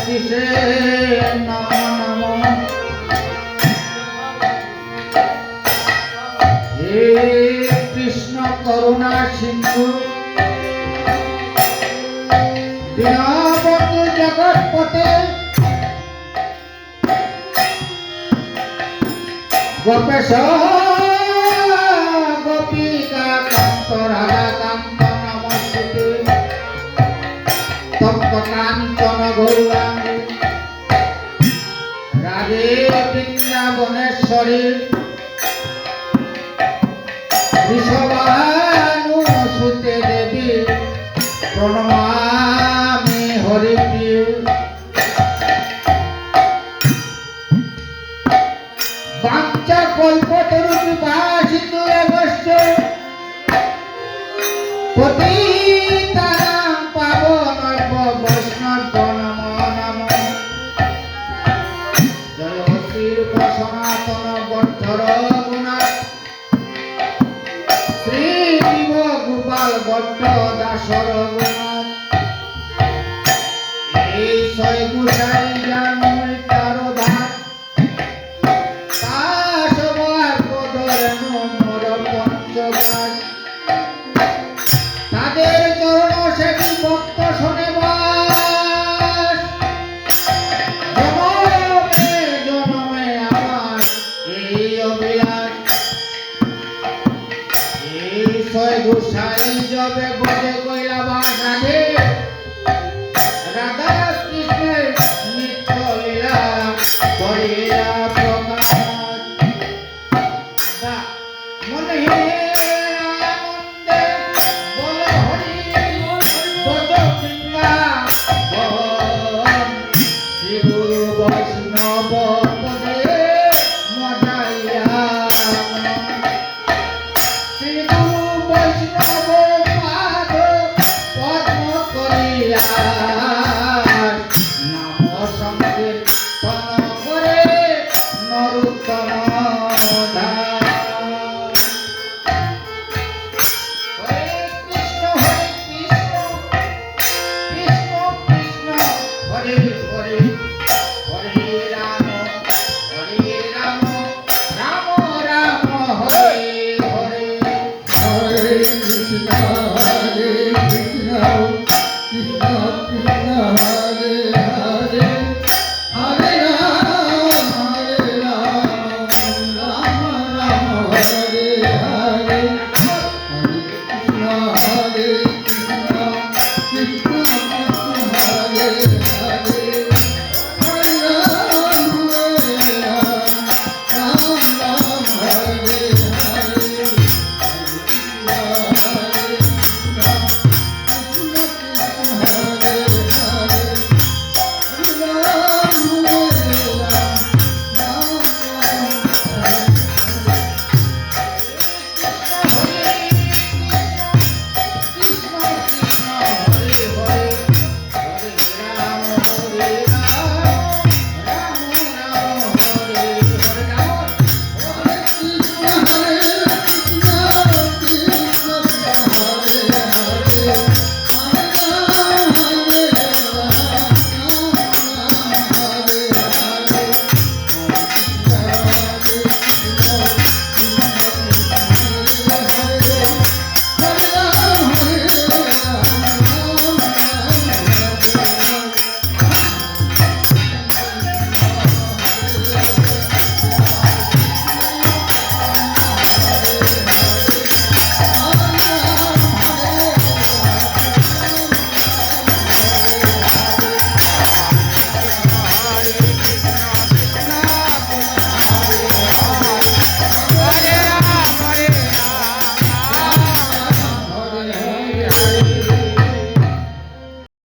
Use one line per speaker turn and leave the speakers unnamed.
কিসে নম নম হে কৃষ্ণ করুণা সিন্ধু দীনবন্ধু জগৎপতে গোপেশ গোপিকা কান্ত রাধা কান্ত নমস্তুতে তপ্ত কাঞ্চন গৌরাঙ্গী রাধে বৃন্দাবনেশ্বরী ঋষভানুসুতে দেবী প্রণমামি হরিপ্রিয় বাঞ্ছা কল্পতরু বাসিতু অবশ্য পতিতানাং পাবনর্ভ বৈষ্ণব নমো নমঃ জয় শ্রী সনাতন বদ্ধ রঘুনাথ শ্রী জীব গোপাল বদ্ধ দাস রঘুনাথ এই ছয় গুসাই জানুই তার ধার তাদের চরণ সেটি ভক্ত শোনে বাস জনমে জনমে আমার এই অভিলাষ এই ছয় গোসাই জবে বজে কইলা বাস রাধে রাধা কৃষ্ণের নিত্য লীলা করিয়া প্রকাশ মনে বৈষ্ণব পদে মজাইয়া শ্রী গুরু বৈষ্ণব পাদ পদ্ম করিয়া নাম সংকীর্তন করে নরোত্তম দাস হরে কৃষ্ণ কৃষ্ণ কৃষ্ণ হরে হরে
Krishna Krishna